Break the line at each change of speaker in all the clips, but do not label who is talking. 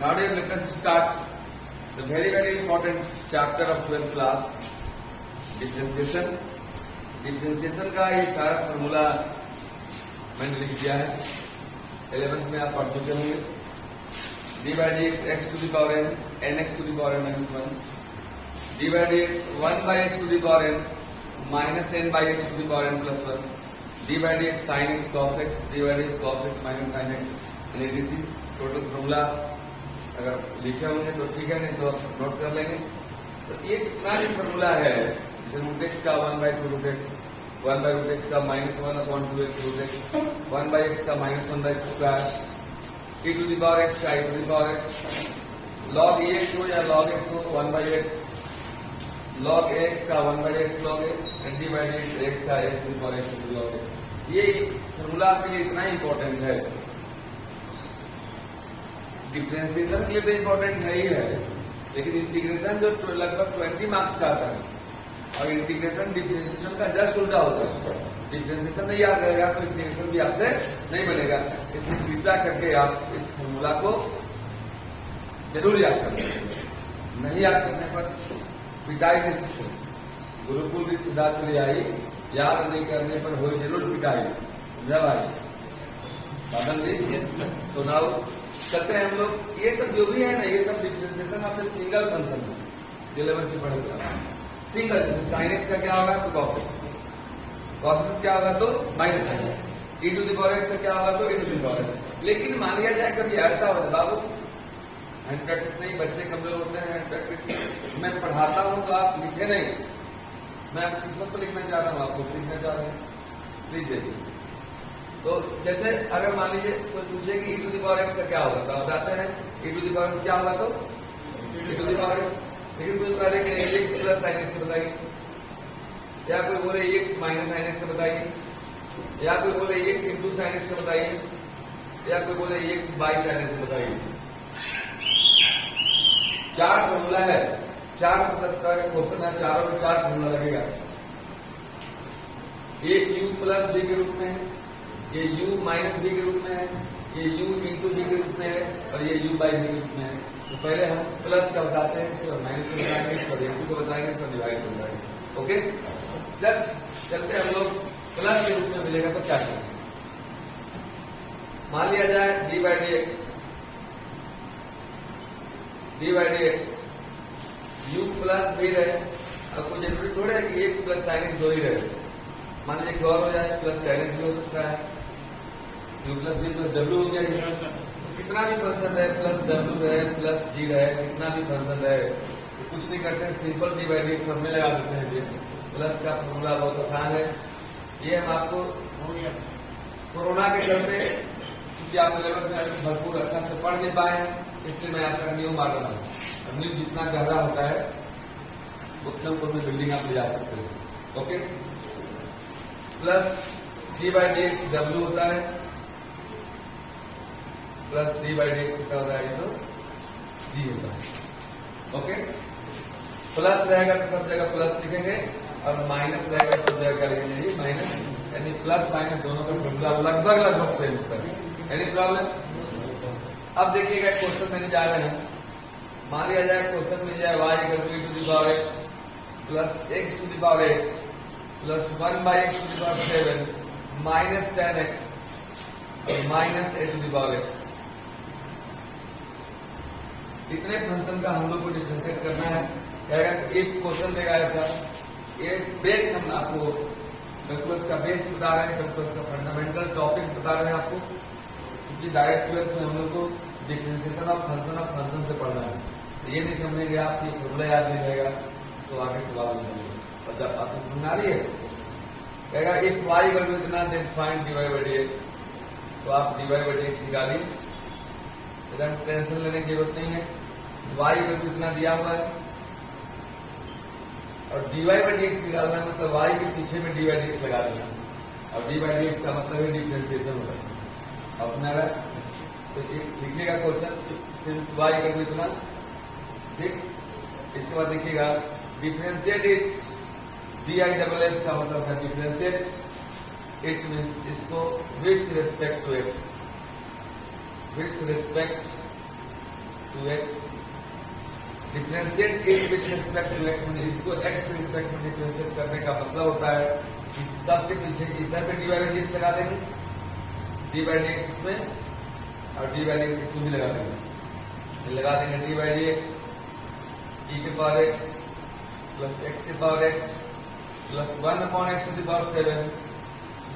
Nowadays, let us start the very important chapter of 12th class, differentiation. Differentiation का ये सारा formula मैंने लिख दिया है। 11th में आप पढ़ चुके होंगे। D by D X X to the power N N X to the power N minus one, D by D X one by X to the power N minus N by X to the power N plus one, D by D X sine X cos X, D by D X cos X minus sine X. And this is total formula. अगर लिखे होंगे तो ठीक है, नहीं तो note कर लेंगे। तो ये कितना भी फॉर्मूला है, रूट एक्स का one by two root x, one by root x का minus one upon two x root x, one by x का minus one by x square, e to the power x का e to the power x, log A x हो या log x हो, one by x, log A x का one by x log A, and D by D x का ए to the power x log A. ये formula आपके लिए इतना important है, डिफरेंशिएशन के लिए तो इंपॉर्टेंट है ही है, लेकिन इंटीग्रेशन जो लगभग 20 मार्क्स का आता है और इंटीग्रेशन डिफरेंशिएशन का जस्ट उल्टा होता है। डिफरेंशिएशन नहीं याद रहेगा तो इंटीग्रेशन भी आपसे नहीं बनेगा। इसलिए कृपया करके आप इस फॉर्मूला को जरूर याद करें। नहीं याद करने पर पिटाई नहीं सकते। गुरुकुल की खुदा चली आई, याद नहीं करने पर हो जरूर पिटाई। समझा भाई? बादल जी तो नाउ चलते हैं हम लोग। ये सब जो भी है ना, ये सब डिफरेंशिएशन आपसे सिंगल फंक्शन है, 11 की पढ़ेगा। सिंगल जैसे साइन एक्स का क्या होगा तो कॉस एक्स, कॉस एक्स क्या होगा तो minus sine X, E to the power x का क्या होगा तो E to the power X. लेकिन मान लिया जाए कभी ऐसा हो बाबू, हैंड प्रैक्टिस नहीं, बच्चे कमजोर होते हैं, हैंड प्रैक्टिस मैं पढ़ाता हूँ तो आप लिखे नहीं, मैं आपकी किस्मत पर लिखना चाह रहा हूँ, आपको लिखना चाह रहे हैं, प्लीज देखिए। तो जैसे अगर मान लीजिए कोई पूछे कि ई टू दी पावर एक्स का क्या होगा तो आप बताते हैं ई टू दी पावर क्या होगा तो E to the power X. लेकिन कोई बता रहे कि एक्स प्लस साइन एक्स का बताइए, या कोई बोले एक्स माइनस साइन एक्स का बताइए, या कोई बोले एक्स इंटू साइन एक्स का बताइए, या कोई बोले एक्स बाई साइन एक्स का बताइए। चार फॉर्मूला है, चार मतलब का क्वेश्चन है, चारों में चार फॉर्मूला लगेगा। एक u प्लस बी के रूप में है, ये u माइनस बी के रूप में है, ये u इंटू बी के रूप में है, और ये u बाई बी के रूप में है। तो पहले हम प्लस का बताते हैं, इसके बाद माइनस का बताएंगे, इसके बाद इंटू को बताएंगे, इसके बाद डिवाइड कर बताएंगे। ओके, जस्ट चलते हम लोग प्लस के रूप में मिलेगा तो क्या करें। मान लिया जाए D by D X, D by D x U plus V रहे। अब कोई जरूरी थोड़ा है कि एक्स प्लस साइन एक्स दो ही रहे। मान लीजिए और हो जाए प्लस टेन एक्स भी हो सकता है, U plus V plus W हो जाएगी। कितना भी फंक्शन रहे, प्लस डब्ल्यू रहे प्लस जी रहे, कितना भी फंक्शन रहे, तो कुछ नहीं करते हैं, सिंपल डिवाइड एक्स सब में लगा देते हैं। प्लस का फॉर्मूला बहुत आसान है। ये हम आपको कोरोना के चलते, क्योंकि आप 11th में भरपूर अच्छा से पढ़ नहीं पाए हैं, इसलिए मैं आपका न्यू मार रहा हूँ। न्यू जितना गहरा होता है उतना ऊपर में बिल्डिंग आप ले जा सकते हैं। Okay, plus D by D x W होता है, plus D by D x कितना होता है तो जी होता है। ओके, प्लस रहेगा तो सब जगह प्लस लिखेंगे, और माइनस रहेगा तो सब जगह क्या लिखेंगे माइनस। यानी प्लस माइनस दोनों का फॉर्मूला लगभग सेम होता है। Any problem? अब देखिएगा क्वेश्चन देने जा रहे हैं। मान लिया जाए क्वेश्चन मिल जाए Y equal to two the power x plus X to the power 8 plus 1 by X to the power 7 minus 10 X और minus A to the power X. इतने फंक्शन का हम लोग को डिफरेंशिएट करना है। कहेगा एक क्वेश्चन देगा ऐसा, ये बेस हम आपको कैलकुलस का बेस बता रहे हैं, कैलकुलस का फंडामेंटल टॉपिक बता रहे हैं आपको, क्योंकि डायरेक्ट 12th में हम लोग को डिफरेंशिएशन ऑफ फंक्शन से पढ़ना है। ये नहीं समझेंगे आप, ये फॉर्मूला याद नहीं रहेगा तो आगे सवाल नहीं मिलेगा। और जब आपको समझ आ रही है, कहेगा इफ वाई इक्वल टू इतना then find D Y by D X, तो आप D Y by D X निकालिए, इधर टेंशन लेने की जरूरत नहीं है। वाई इक्वल टू इतना दिया हुआ है और D Y by D X निकालना है, मतलब वाई के पीछे में डी वाई डी एक्स लगा देना, और डी वाई डी एक्स का मतलब है डिफरेंशिएशन होगा। अब सुना रहा है तो लिखिएगा question since Y equal to इतना, ठीक। इसके बाद देखिएगा differentiate it, D I double F का मतलब है डिफरेंशिएट इट मीन्स इसको with respect to X, with respect 2x differentiate in with respect to x, इसको x के रिस्पेक्ट में डिफरेंशिएट करने का मतलब होता है कि सब के पीछे इधर पे dy बाई dx लगा देंगे, d बाई dx इसमें और d बाई dx इसमें भी लगा देंगे, लगा देंगे d बाई dx e के पावर x प्लस x के power x plus 1 upon x to the power 7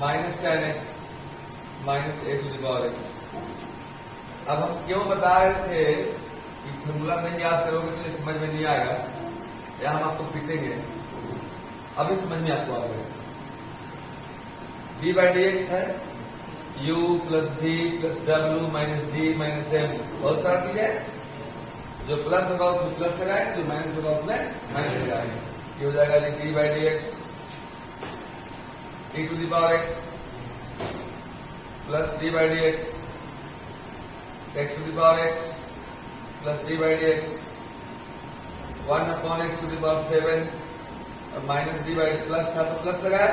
minus 10x minus a to the power x। अब हम क्यों बता रहे थे कि फॉर्मूला नहीं याद करोगे तो ये समझ में नहीं आएगा, या हम आपको पीटेंगे, अभी समझ में आपको आ गया। d बाई dx है u plus v plus w minus d minus m, बहुत तरह की है, जो प्लस होगा उसमें प्लस लगाएंगे, जो माइनस होगा उसमें माइनस लगाएंगे। ये हो जाएगा d by dx e to the power x plus d by dx x to the power x plus d by dx 1 upon x to the power 7 और माइनस d बाई, प्लस था तो plus लगाया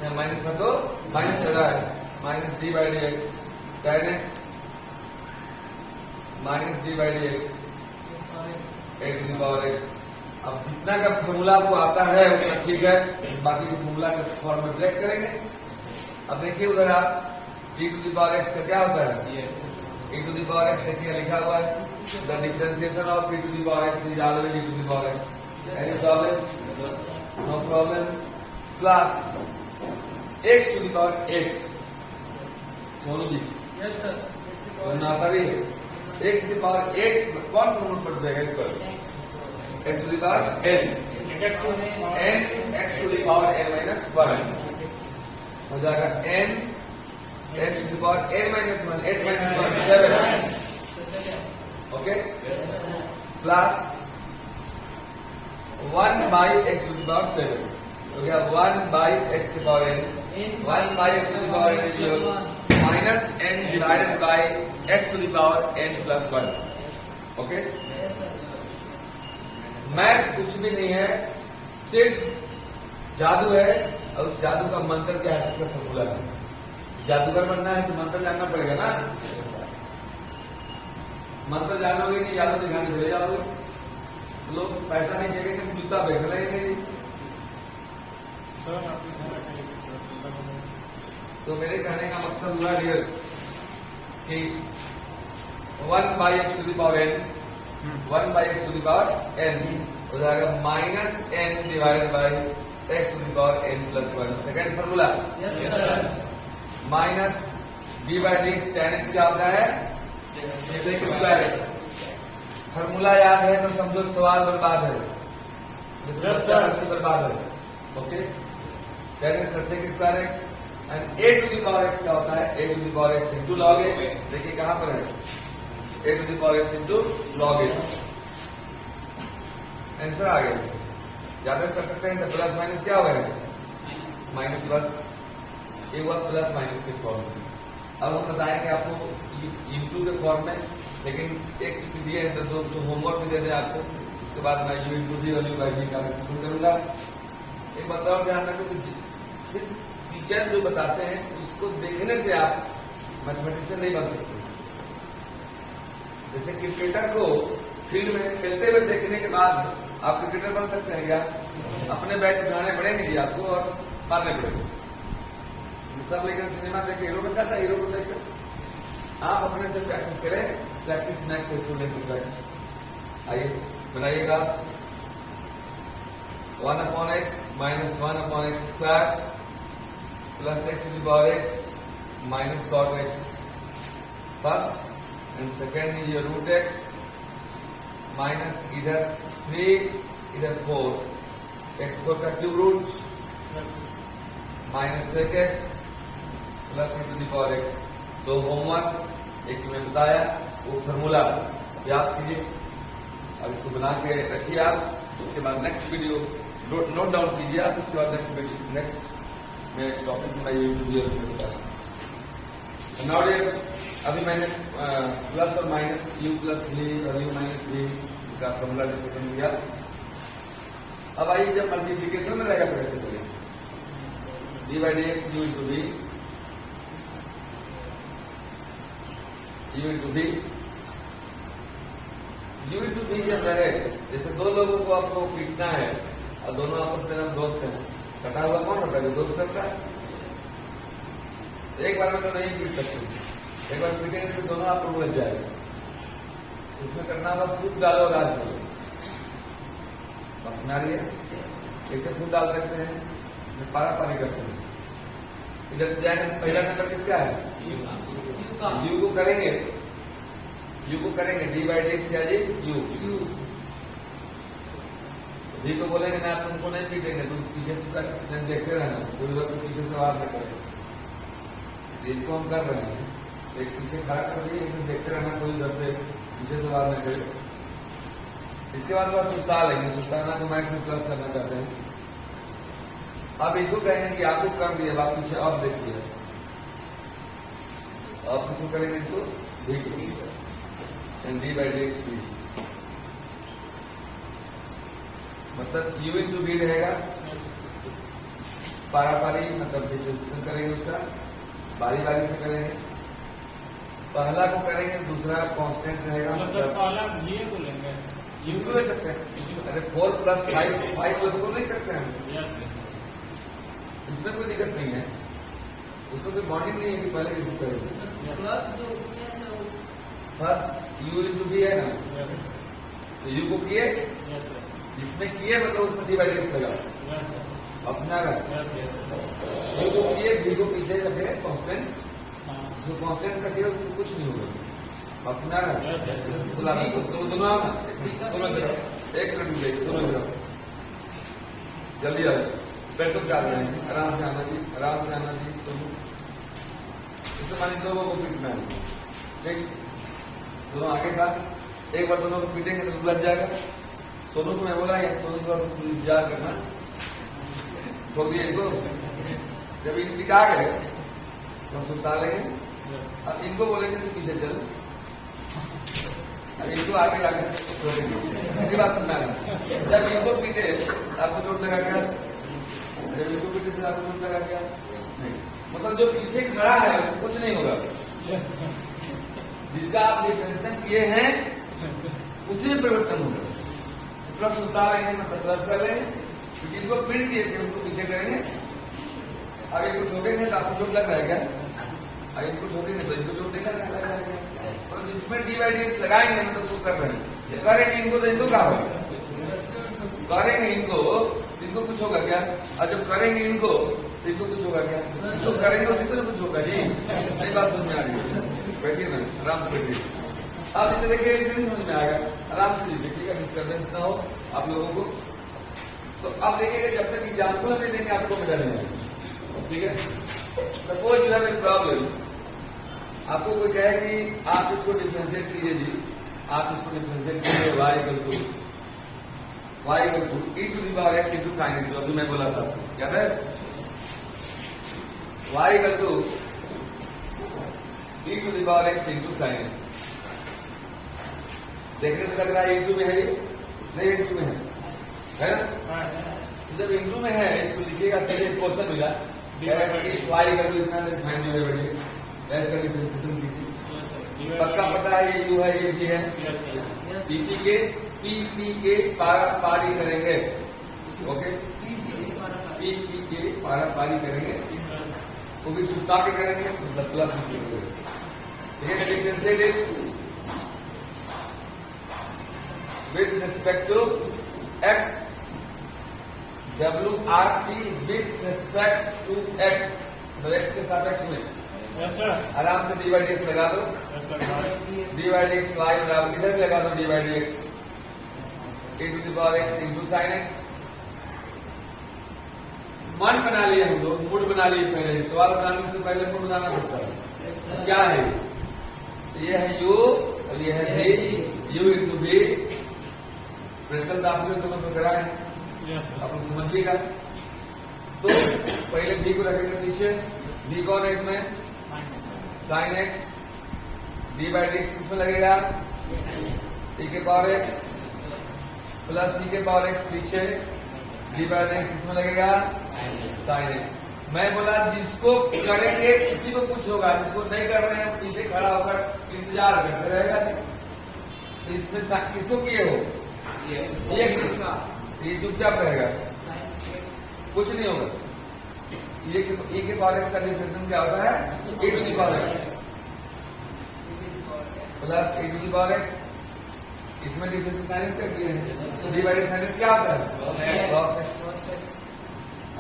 या minus था तो minus लगाया, minus d by dx 10x minus d by dx a to the power x। अब जितना का फॉर्मूला आपको आता है उतना ठीक है, बाकी जो फॉर्मूला के फॉर्म में ब्रेक करेंगे। अब देखिए उधर आप e to the power x का क्या होता है, e to the power x देखिए लिखा हुआ है, the differentiation of e to the power x is always e to the power x, any problem, no problem, plus x to the power 8, Sonu ji सुनना आता भी है, x टू द पावर 8 कौन formula देगा इसको, x to the power n x to the power n minus 1 हो जाएगा n x to the power n minus 1, 8 minus 1 7, okay, plus 1 by x to the power 7 हो गया, 1 by x to the power n, 1 by x to the power n is minus n divided by x to the power n plus 1, okay. Math कुछ भी नहीं है, सिर्फ जादू है, और उस जादू का मंत्र क्या है, उसका फॉर्मूला है। जादूगर बनना है तो मंत्र जानना पड़ेगा ना, मंत्र जानोगे नहीं, जादू दिखाने चले जाओगे, लोग पैसा नहीं देंगे तो जूता बेचने लगेंगे। तो मेरे कहने का मकसद हुआ रियल कि 1 by X to the power n, 1 by X to the power n हो जाएगा minus n divided by X to the power n plus 1, second formula, minus d by dx tan x क्या होता है, सेक square x। Formula याद है तो समझो सवाल बर्बाद है, बर्बाद है, okay. tan x plus sec square x and a to the power x क्या होता है, a to the power x into log a, देखिए कहां पर है, a to the power x into log a, answer आ गया। ज्यादा कर सकते हैं तो प्लस माइनस क्या होगा, माइनस प्लस, ये हुआ प्लस माइनस के फॉर्म में। अब हम बताएंगे आपको इंटू के फॉर्म में, लेकिन एक दिए है तो दो जो होमवर्क भी दे दें आपको, उसके बाद मैं यू इंटू दी और यू बाई डी का डिस्कशन करूंगा। एक बात और ध्यान रखें, सिर्फ टीचर जो बताते हैं उसको देखने से आप मैथमेटिशियन नहीं बन सकते। जैसे क्रिकेटर को फील्ड में खेलते हुए देखने के बाद आप क्रिकेटर बन सकते हैं क्या, अपने बैट उठाने पड़ेंगे जी आपको और मारने पड़ेंगे सब, लेकिन सिनेमा देख के हीरो बन जाता है, हीरो को देखकर आप अपने से प्रैक्टिस करें, प्रैक्टिस नेक्स्ट स्टूडेंट की प्रैक्टिस। आइए बनाइएगा 1 upon x minus 1 upon x square plus x to the power 8 minus cot x, first and second is your root x minus इधर 3 इधर 4, x4 का cube root minus sec x plus e to the power x। दो homework, एक मैं बताया वो formula याद कीजिए, अब इसको बना के रखिए आप, उसके बाद नेक्स्ट वीडियो नोट डाउन कीजिए आप, उसके बाद नेक्स्ट मैं टॉपिक में यूट्यूब में बताया। नाउ अभी मैंने प्लस और माइनस u प्लस v और u माइनस v का फॉर्मूला डिस्कशन किया। अब आइए जब मल्टीप्लीकेशन में रहेगा तो कैसे करेंगे, d by D x u into v, u into v u into b जब रहे, जैसे दो लोगों को आपको पीटना है और दोनों आपस में हम दोस्त हैं, कटा हुआ कौन होता है? दोस्त करता है। एक बार में तो नहीं पीट सकते, एक बार पीटेंगे तो दोनों आप लोग लग जाएगा। इसमें करना होगा फूट डालो और राज डालो। समझ आ रही है? कैसे फूट डाल सकते हैं? पारा पारी करते हैं। इधर से जाएंगे, पहला नंबर किसका है? यू को करेंगे, यू को करेंगे डी बाई डी एक्स क्या जी? यू। डी को बोलेंगे ना तुमको नहीं पीटेंगे, तुम पीछे देखते रहना, कोई वक्त पीछे से वार न करें। इनको हम कर रहे हैं, एक पीछे खड़ा कर दिए, एक देखते रहना, कोई घर से पीछे से वार न करे। इसके बाद थोड़ा सुस्ता लेंगे, सुस्ताना को मैथ में प्लस करना चाहते हैं। अब इनको कहेंगे कि आपको कर दिया, आप पीछे अब देखिए, अब किसको करेंगे? इनको d by D x b, मतलब यू इंटू बी रहेगा, पारा पारी मतलब डिफरेंशिएशन करेंगे, उसका बारी बारी से करेंगे। पहला को करेंगे, दूसरा कांस्टेंट रहेगा, मतलब
पहला ये बोलेंगे,
इसको ले सकते हैं। अरे 4 + 5 प्लस को ले सकते हैं, इसमें कोई दिक्कत नहीं है, उसमें कोई बॉन्डिंग नहीं है कि पहले किसको करेंगे।
प्लस जो
फर्स्ट यू इंटू बी है ना, तो यू को किए, इसमें किए मतलब उसमें डी बाई डी एक्स लगा अपना यू को किए, बी को पीछे रखे कांस्टेंट, जो कांस्टेंट रखे उसको कुछ नहीं होगा अपना दोनों तरफ एक मिनट दोनों तरफ जल्दी आ जाए। पैसों क्या रहे हैं, आराम से आना जी, आराम से आना जी। इससे मान लीजिए 2 को पीटना है, ठीक, दोनों आगे का, एक बार दोनों को पीटेंगे तो लग जाएगा। सोनू को मैं बोला या सोनू को इंतजार करना, ठोक दिए इनको, जब इन पिटा गए तो सुस्ता लेंगे। अब इनको बोलेंगे तो पीछे चल, अब इनको आगे लाके ठोकेंगे। बात समझना, जब इनको पीटे आपको चोट लगा गया, जब इनको पीटे तो आपको चोट लगा गया नहीं, मतलब जो पीछे खड़ा है उसको कुछ नहीं होगा। जिसका आप डिफरेंशिएशन किए हैं उसी में परिवर्तन होगा। प्लस सुस्ता लेंगे मतलब प्लस कर लेंगे, क्योंकि इनको पीट दिए थे उनको पीछे करेंगे। अब इनको ठोकेंगे तो आपको चोट लग रहा है क्या? अब इनको ठोकेंगे तो इनको चोट नहीं लग रहा है, और जिसमें डी बाई डी एक्स लगाएंगे मतलब उसको कर रहे हैं, करेंगे इनको तो इनको क्या होगा? करेंगे इनको कुछ होगा क्या? और जब करेंगे इनको तो इनको कुछ होगा क्या? इसको करेंगे उसी तरह कुछ होगा जी। सही बात समझ में आ रही है? बैठिए ना, आराम से बैठिए। अब इसे देखिए, इसे नहीं समझ में आएगा, आराम से देखिएगा, डिस्टर्बेंस ना हो आप लोगों को। तो अब देखिएगा, जब तक एग्जाम्पल नहीं देंगे आपको मिला नहीं आएगा, ठीक है? Suppose you have a problem, आपको कोई कहे कि आप इसको डिफरेंशिएट कीजिए जी, आप इसको डिफरेंशिएट कीजिए y equal to e to the power x into sine x, जो अभी मैं बोला था, क्या है? y equal to e to the power x into sine x. देखने से लग रहा है इंटू में है, नहीं इंटू में है ना? जब इंटू में है इसको लिखिएगा, सीधे क्वेश्चन मिला y इक्वल टू इतना फाइंड ऐसा का डिफरेंशिएशन कीजिए। पक्का पता है ये u है, ये v है, पीपी के पारा पारी करेंगे, ओके, पीपी के पारा पारी करेंगे, वो भी सुस्ता के करेंगे, मतलब प्लस करेंगे, ठीक है? Differentiate with respect to x, WRT with respect to x, तो x के सापेक्ष में आराम से डी बाई डी एक्स लगा दो, d by D x y बराबर इधर भी लगा दो d by D x e to the power x into sine x. मन बना लिए हम लोग, मूड बना लिए, पहले सवाल बनाने से पहले मूड बनाना पड़ता है। क्या है ये? है u और ये है b, u into b। Practical दाखिले दोनों को कराए, आप लोग समझिएगा। तो पहले b को रखेंगे पीछे, b कौन है इसमें? Sine x, D by D x किसमें लगेगा? e के पावर x प्लस e के पावर x पीछे, डी बाई डी एक्स किसमें लगेगा? Sine x. मैं बोला जिसको करेंगे उसी को कुछ होगा, जिसको नहीं कर रहे हैं पीछे खड़ा होकर इंतजार करते रहेगा। तो इसमें किसको किए हो, ये चुपचाप रहेगा, कुछ नहीं होगा। ए के पावर एक्स का डिफरेंशियल क्या होता है, A to the power x plus A to the power x. इसमें डिफरेंशियल साइन एक्स कर दिए हैं, डिवाइडेड साइन एक्स क्या होता है, cos x।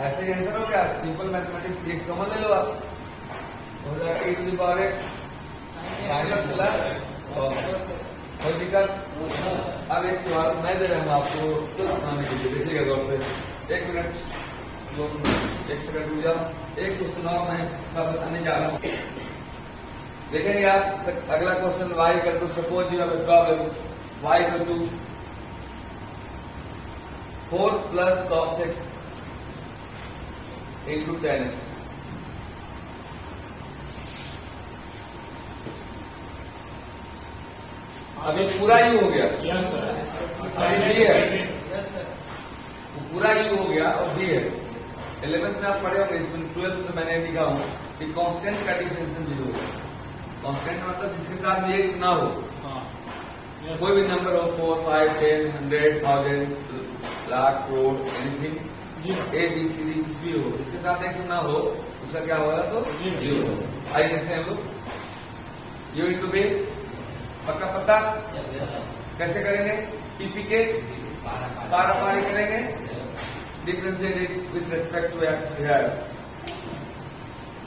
ऐसे ही आंसर हो गया, सिंपल मैथमेटिक्स एक्स कॉमन ले लो आप, हो जाएगा A to the power x sine x plus cos x। कोई दिक्कत? अब एक सवाल मैं दे रहा हूँ आपको तो बनाने के लिए, देखिएगा गौर से, एक मिनट, एक सेकंड रुक जाओ। एक क्वेश्चन और मैं बताने जा रहा हूँ, देखेंगे आप। अगला question y equal to, suppose you have a problem y equal to 4 plus cos x into tan x। अभी पूरा यू हो गया, अभी बी है, पूरा यू हो गया और बी है। 11th में आप पढ़े होंगे, इसमें 12th में मैंने लिखा हूं कि कांस्टेंट का डिफरेंशियल 0 होगा। कांस्टेंट मतलब जिसके साथ ये x ना हो, कोई भी नंबर हो, 4, 5, 10, 100, 1000, lakh, crore, anything, A B C D कुछ भी हो, जिसके साथ x ना हो उसका क्या होगा, तो 0 होगा। आइए देखते हैं हम लोग, यू इंटू बी पक्का पता कैसे करेंगे, पीपी के पारापारी करेंगे, differentiate it with respect to x here,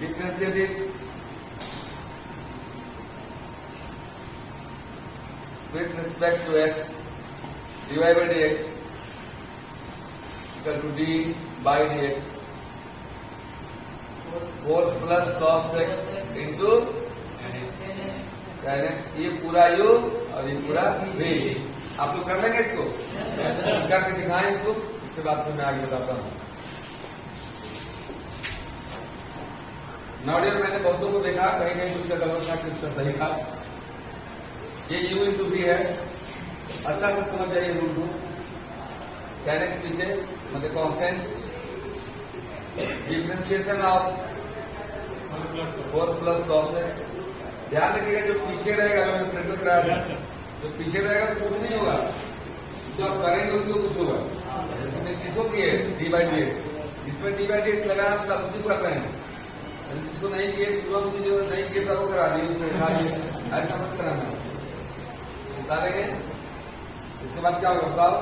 differentiate it with respect to x, dy by dx equal to d by dx, 4 plus cos x into tan x। ये पूरा u और ये पूरा v। आप लोग कर लेंगे इसको, करके दिखाएं इसको, इसके बाद फिर मैं आगे बताता हूँ। नॉडियर मैंने बहुतों को देखा, कहीं कहीं उसका गलत था, किसका सही था। ये u इंटू v है, अच्छा से समझ जाइए रूल को। tan x पीछे मतलब constant, differentiation of 4 plus cos x। ध्यान रखिएगा जो पीछे रहेगा, मैंने प्रिंट कराया था, जो पीछे रहेगा उसको कुछ नहीं होगा, जो आप करेंगे उसको कुछ होगा। इसमें किसको किए, डी बाई डी एक्स, इसमें डी बाई डी एक्स लगाना तो आप उसको कर रहे हैं, जिसको नहीं किए शुरुआत में जो नहीं किए तो करा दिए, उसको उठा दिए, ऐसा मत कराना। डालेंगे, इसके बाद क्या होगा बताओ,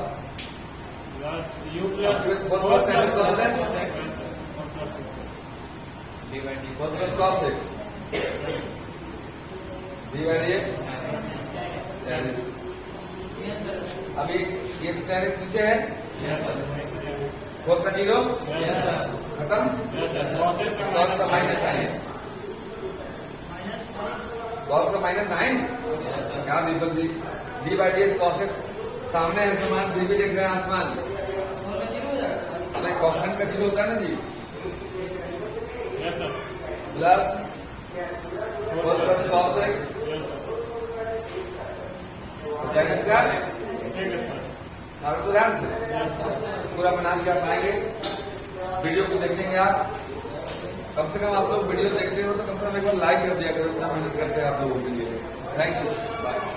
u plus cos x dy dx। अभी ये tan x पीछे है, 4 का 0 खत्म, cos का माइनस साइन, cos का माइनस साइन क्या Deepak ji, D by D x cos x सामने है समान, फिर भी देख रहे हैं आसमान, नहीं कांस्टेंट का 0 होता है ना जी, plus 4 plus cos x tan x का पूरा बना के आप आएंगे। वीडियो को देखेंगे आप, कम से कम आप लोग वीडियो देखते हो तो कम से कम एक बार लाइक कर दिया करो, इतना मेहनत करते हैं आप लोगों के लिए। Thank you, bye.